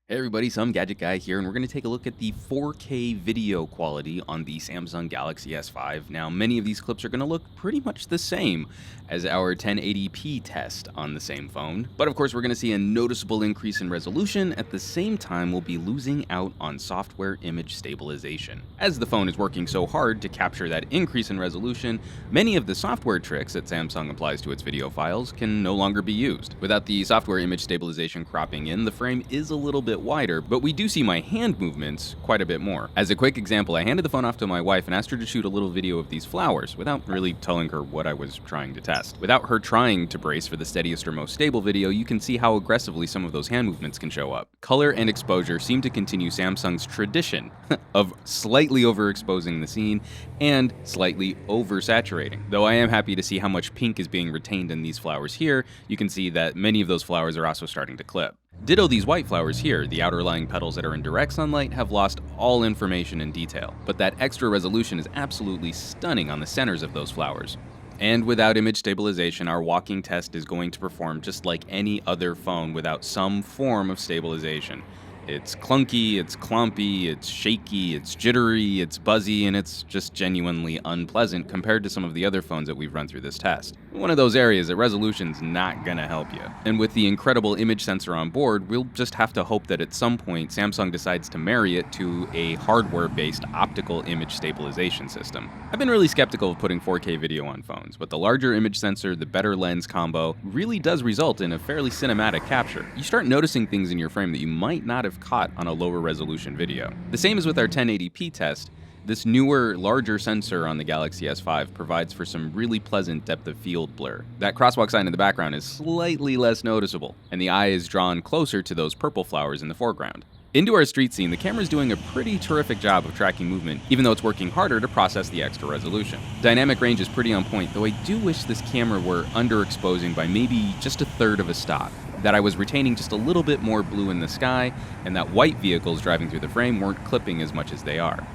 Hey everybody, some Gadget Guy here, and we're going to take a look at the 4K video quality on the Samsung Galaxy S5. Now, many of these clips are going to look pretty much the same as our 1080p test on the same phone, but of course we're going to see a noticeable increase in resolution. At the same time, we'll be losing out on software image stabilization. As the phone is working so hard to capture that increase in resolution, many of the software tricks that Samsung applies to its video files can no longer be used. Without the software image stabilization cropping in, the frame is a little bit wider, but we do see my hand movements quite a bit more. As a quick example, I handed the phone off to my wife and asked her to shoot a little video of these flowers without really telling her what I was trying to test. Without her trying to brace for the steadiest or most stable video, you can see how aggressively some of those hand movements can show up. Color and exposure seem to continue Samsung's tradition of slightly overexposing the scene and slightly oversaturating. Though I am happy to see how much pink is being retained in these flowers here, you can see that many of those flowers are also starting to clip. Ditto these white flowers here, the outer lying petals that are in direct sunlight have lost all information and detail, but that extra resolution is absolutely stunning on the centers of those flowers. And without image stabilization, our walking test is going to perform just like any other phone without some form of stabilization. It's clunky, it's clumpy, it's shaky, it's jittery, it's buzzy, and it's just genuinely unpleasant compared to some of the other phones that we've run through this test. One of those areas that resolution's not gonna help you. And with the incredible image sensor on board, we'll just have to hope that at some point Samsung decides to marry it to a hardware-based optical image stabilization system. I've been really skeptical of putting 4K video on phones, but the larger image sensor, the better lens combo, really does result in a fairly cinematic capture. You start noticing things in your frame that you might not have caught on a lower resolution video. The same as with our 1080p test. This newer, larger sensor on the Galaxy S5 provides for some really pleasant depth of field blur. That crosswalk sign in the background is slightly less noticeable, and the eye is drawn closer to those purple flowers in the foreground. Into our street scene, the camera's doing a pretty terrific job of tracking movement, even though it's working harder to process the extra resolution. Dynamic range is pretty on point, though I do wish this camera were underexposing by maybe just a third of a stop. That I was retaining just a little bit more blue in the sky, and that white vehicles driving through the frame weren't clipping as much as they are.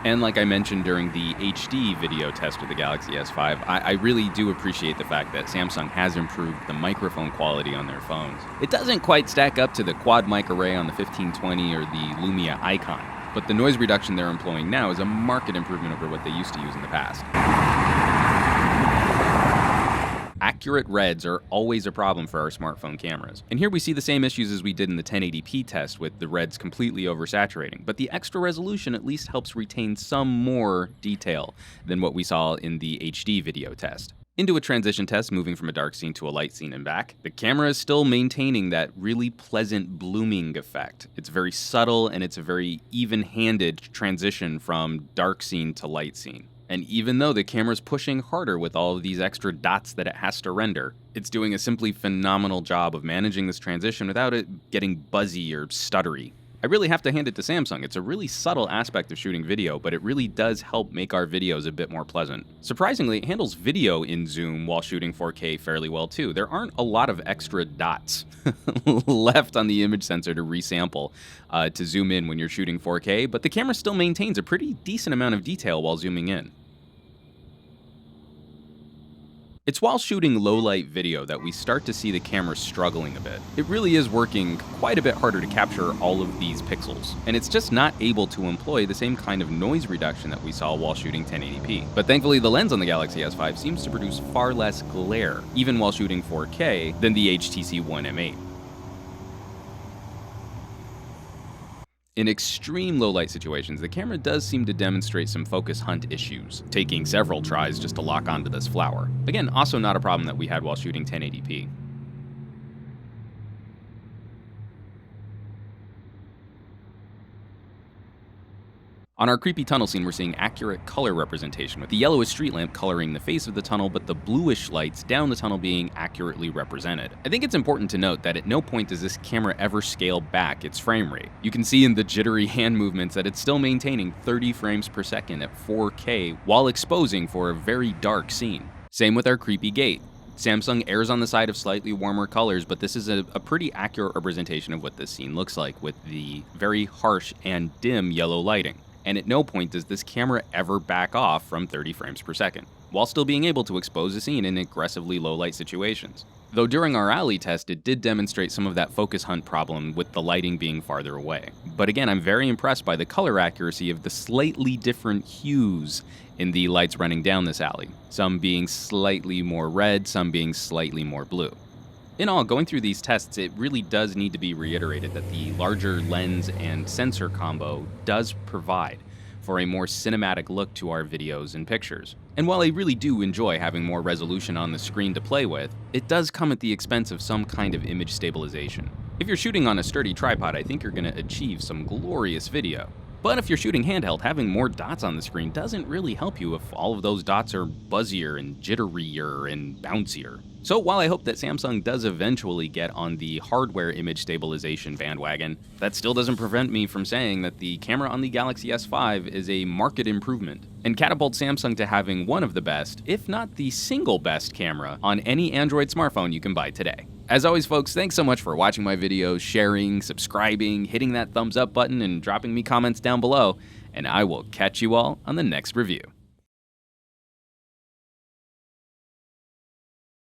And like I mentioned during the HD video test of the Galaxy S5, I really do appreciate the fact that Samsung has improved the microphone quality on their phones. It doesn't quite stack up to the quad mic array on the 1520 or the Lumia Icon, but the noise reduction they're employing now is a marked improvement over what they used to use in the past. Accurate reds are always a problem for our smartphone cameras. And here we see the same issues as we did in the 1080p test with the reds completely oversaturating, but the extra resolution at least helps retain some more detail than what we saw in the HD video test. Into a transition test, moving from a dark scene to a light scene and back, the camera is still maintaining that really pleasant blooming effect. It's very subtle and it's a very even-handed transition from dark scene to light scene. And even though the camera's pushing harder with all of these extra dots that it has to render, it's doing a simply phenomenal job of managing this transition without it getting buzzy or stuttery. I really have to hand it to Samsung. It's a really subtle aspect of shooting video, but it really does help make our videos a bit more pleasant. Surprisingly, it handles video in zoom while shooting 4K fairly well too. There aren't a lot of extra dots left on the image sensor to resample to zoom in when you're shooting 4K, but the camera still maintains a pretty decent amount of detail while zooming in. It's while shooting low-light video that we start to see the camera struggling a bit. It really is working quite a bit harder to capture all of these pixels, and it's just not able to employ the same kind of noise reduction that we saw while shooting 1080p. But thankfully, the lens on the Galaxy S5 seems to produce far less glare, even while shooting 4K, than the HTC One M8. In extreme low-light situations, the camera does seem to demonstrate some focus hunt issues, taking several tries just to lock onto this flower. Again, also not a problem that we had while shooting 1080p. On our creepy tunnel scene, we're seeing accurate color representation, with the yellowish street lamp coloring the face of the tunnel, but the bluish lights down the tunnel being accurately represented. I think it's important to note that at no point does this camera ever scale back its frame rate. You can see in the jittery hand movements that it's still maintaining 30 frames per second at 4K while exposing for a very dark scene. Same with our creepy gate. Samsung errs on the side of slightly warmer colors, but this is a pretty accurate representation of what this scene looks like with the very harsh and dim yellow lighting. And at no point does this camera ever back off from 30 frames per second, while still being able to expose the scene in aggressively low light situations. Though during our alley test, it did demonstrate some of that focus hunt problem with the lighting being farther away. But again, I'm very impressed by the color accuracy of the slightly different hues in the lights running down this alley, some being slightly more red, some being slightly more blue. In all, going through these tests, it really does need to be reiterated that the larger lens and sensor combo does provide for a more cinematic look to our videos and pictures. And while I really do enjoy having more resolution on the screen to play with, it does come at the expense of some kind of image stabilization. If you're shooting on a sturdy tripod, I think you're going to achieve some glorious video. But if you're shooting handheld, having more dots on the screen doesn't really help you if all of those dots are buzzier and jitterier and bouncier. So while I hope that Samsung does eventually get on the hardware image stabilization bandwagon, that still doesn't prevent me from saying that the camera on the Galaxy S5 is a marked improvement and catapults Samsung to having one of the best, if not the single best camera on any Android smartphone you can buy today. As always, folks, thanks so much for watching my videos, sharing, subscribing, hitting that thumbs up button, and dropping me comments down below, and I will catch you all on the next review.